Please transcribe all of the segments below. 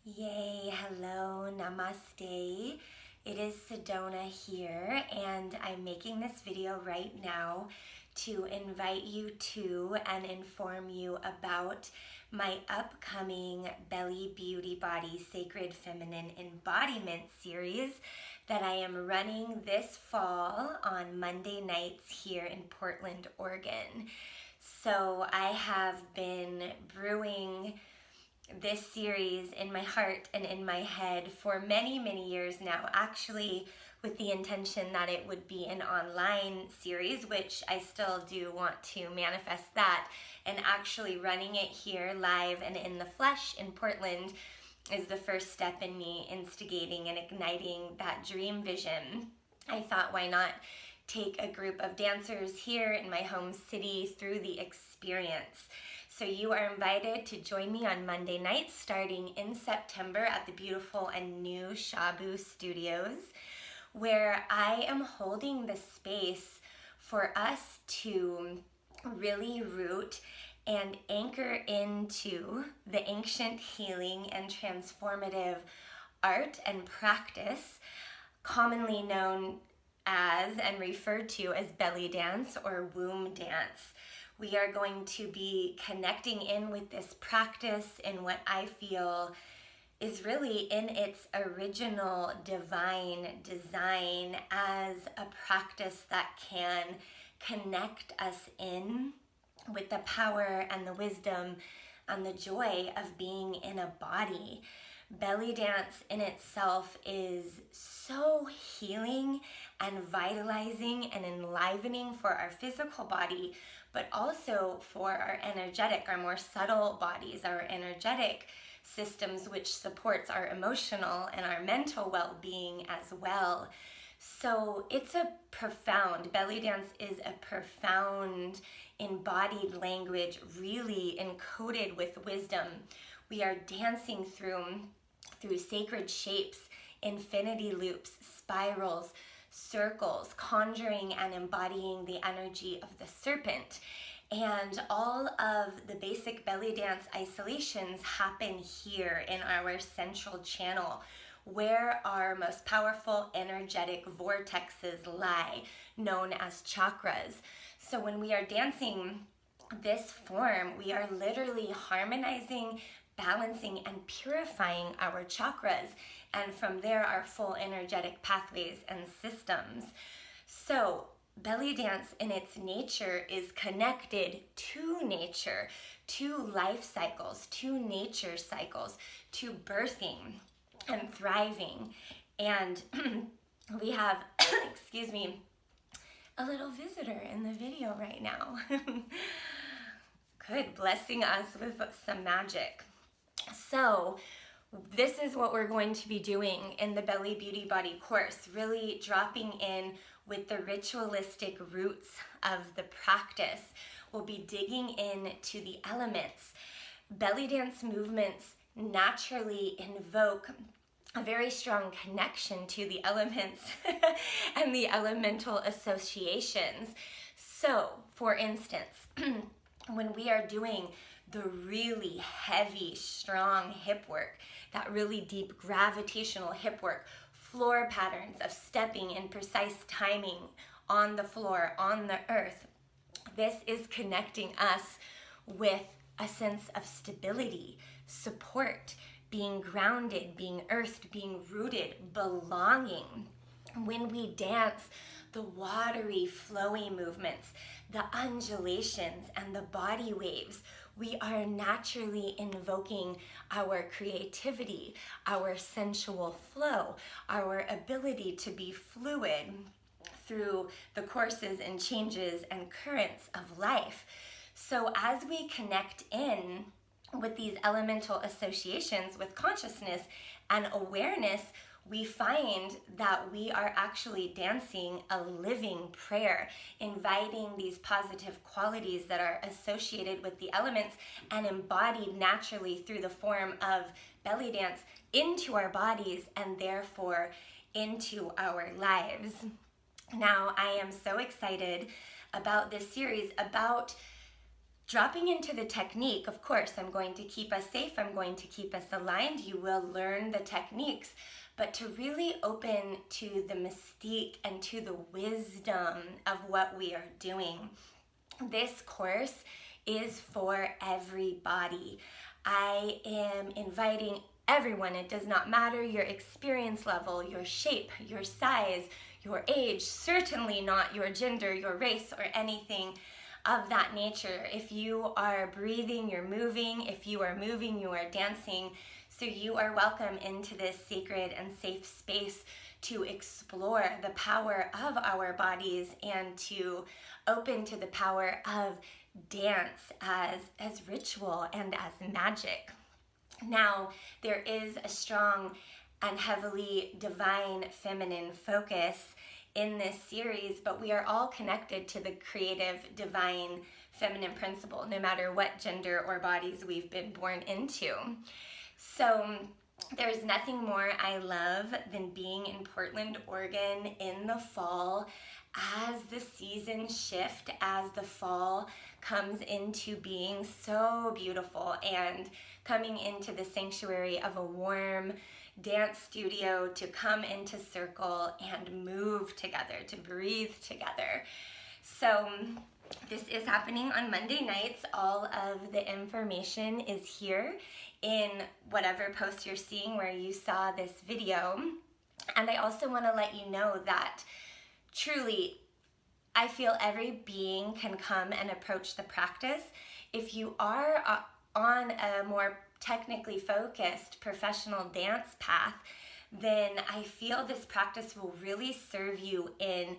Yay, hello, namaste. It is Sedona here, and I'm making this video right now to invite you to and inform you about my upcoming Belly Beauty Body Sacred Feminine Embodiment series that I am running this fall on Monday nights here in Portland, Oregon. So I have been brewing this series in my heart and in my head for many, many years now, actually with the intention that it would be an online series, which I still do want to manifest that, and actually running it here live and in the flesh in Portland is the first step in me instigating and igniting that dream vision. I thought, why not take a group of dancers here in my home city through the experience? So you are invited to join me on Monday nights starting in September at the beautiful and new Shabu Studios, where I am holding the space for us to really root and anchor into the ancient healing and transformative art and practice commonly known as and referred to as belly dance or womb dance. We are going to be connecting in with this practice in what I feel is really in its original divine design as a practice that can connect us in with the power and the wisdom and the joy of being in a body. Belly dance in itself is so healing and vitalizing and enlivening for our physical body, but also for our energetic, our more subtle bodies, our energetic systems, which supports our emotional and our mental well-being as well. So it's a profound, belly dance is a profound embodied language, really encoded with wisdom. We are dancing through sacred shapes, infinity loops, spirals, circles, conjuring and embodying the energy of the serpent. And all of the basic belly dance isolations happen here in our central channel, where our most powerful energetic vortexes lie, known as chakras. So when we are dancing this form, we are literally harmonizing, balancing, and purifying our chakras, and from there our full energetic pathways and systems. So belly dance in its nature is connected to nature, to life cycles, to nature cycles, to birthing and thriving. And we have, excuse me, a little visitor in the video right now. Good, blessing us with some magic. So this is what we're going to be doing in the Belly Beauty Body course, really dropping in with the ritualistic roots of the practice. We'll be digging into the elements. Belly dance movements naturally invoke a very strong connection to the elements and the elemental associations. So, for instance, when we are doing the really heavy, strong hip work, that really deep gravitational hip work, floor patterns of stepping in precise timing on the floor, on the earth, this is connecting us with a sense of stability, support, being grounded, being earthed, being rooted, belonging. When we dance, the watery, flowy movements, the undulations, and the body waves, we are naturally invoking our creativity, our sensual flow, our ability to be fluid through the courses and changes and currents of life. So as we connect in with these elemental associations with consciousness and awareness, we find that we are actually dancing a living prayer, inviting these positive qualities that are associated with the elements and embodied naturally through the form of belly dance into our bodies and therefore into our lives. Now, I am so excited about this series, about dropping into the technique, of course, I'm going to keep us safe, I'm going to keep us aligned. You will learn the techniques, but to really open to the mystique and to the wisdom of what we are doing. This course is for everybody. I am inviting everyone. It does not matter your experience level, your shape, your size, your age, certainly not your gender, your race, or anything of that nature. If you are breathing, you're moving. If you are moving, you are dancing. So you are welcome into this sacred and safe space to explore the power of our bodies and to open to the power of dance as ritual and as magic. Now, there is a strong and heavily divine feminine focus in this series, but we are all connected to the creative divine feminine principle, no matter what gender or bodies we've been born into. So there's nothing more I love than being in Portland, Oregon in the fall as the seasons shift, as the fall comes into being so beautiful, and coming into the sanctuary of a warm dance studio to come into circle and move together, to breathe together. So this is happening on Monday nights. All of the information is here in whatever post you're seeing where you saw this video. And I also want to let you know that truly, I feel every being can come and approach the practice. If you are on a more technically focused professional dance path, then I feel this practice will really serve you in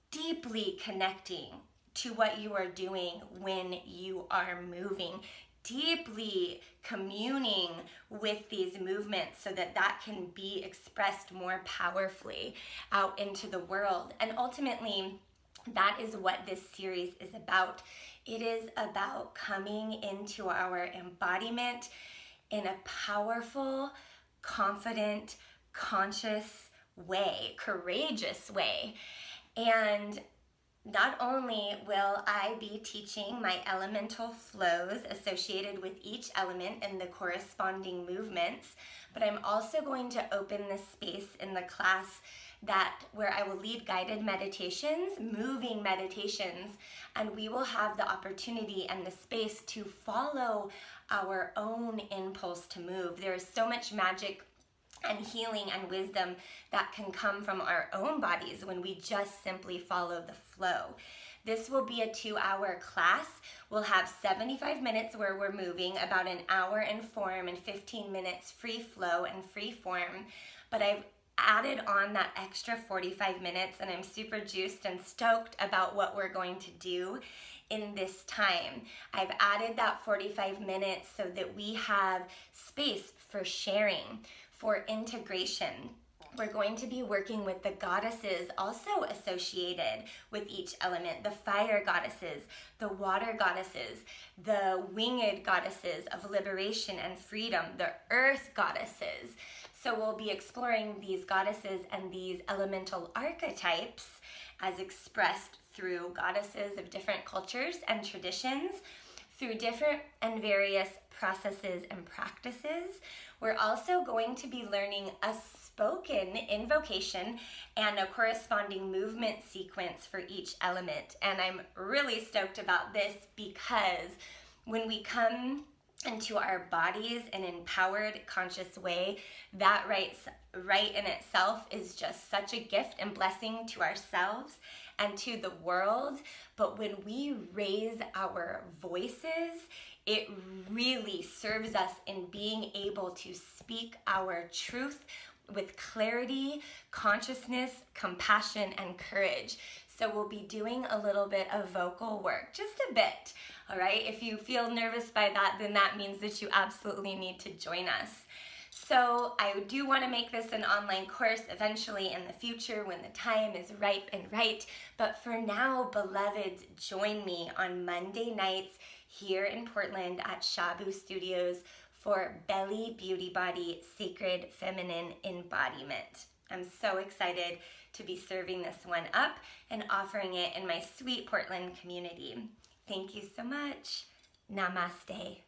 deeply connecting to what you are doing when you are moving, deeply communing with these movements so that that can be expressed more powerfully out into the world. And ultimately, that is what this series is about. It is about coming into our embodiment in a powerful, confident, conscious way, courageous way. And not only will I be teaching my elemental flows associated with each element and the corresponding movements, but I'm also going to open this space in the class where I will lead guided meditations, moving meditations, and we will have the opportunity and the space to follow our own impulse to move. There is so much magic and healing and wisdom that can come from our own bodies when we just simply follow the flow. This will be a 2-hour class. We'll have 75 minutes where we're moving, about an hour in form, and 15 minutes free flow and free form. But I've added on that extra 45 minutes, and I'm super juiced and stoked about what we're going to do in this time. I've added that 45 minutes so that we have space for sharing, for integration. We're going to be working with the goddesses also associated with each element, the fire goddesses, the water goddesses, the winged goddesses of liberation and freedom, the earth goddesses. So we'll be exploring these goddesses and these elemental archetypes as expressed through goddesses of different cultures and traditions, through different and various processes and practices. We're also going to be learning a spoken invocation and a corresponding movement sequence for each element. And I'm really stoked about this because when we come into our bodies in an empowered, conscious way, that right in itself is just such a gift and blessing to ourselves and to the world. But when we raise our voices, it really serves us in being able to speak our truth with clarity, consciousness, compassion, and courage. So we'll be doing a little bit of vocal work, just a bit, all right? If you feel nervous by that, then that means that you absolutely need to join us. So I do want to make this an online course eventually in the future when the time is ripe and right. But for now, beloveds, join me on Monday nights here in Portland at Shabu Studios for Belly Beauty Body Sacred Feminine Embodiment. I'm so excited to be serving this one up and offering it in my sweet Portland community. Thank you so much. Namaste.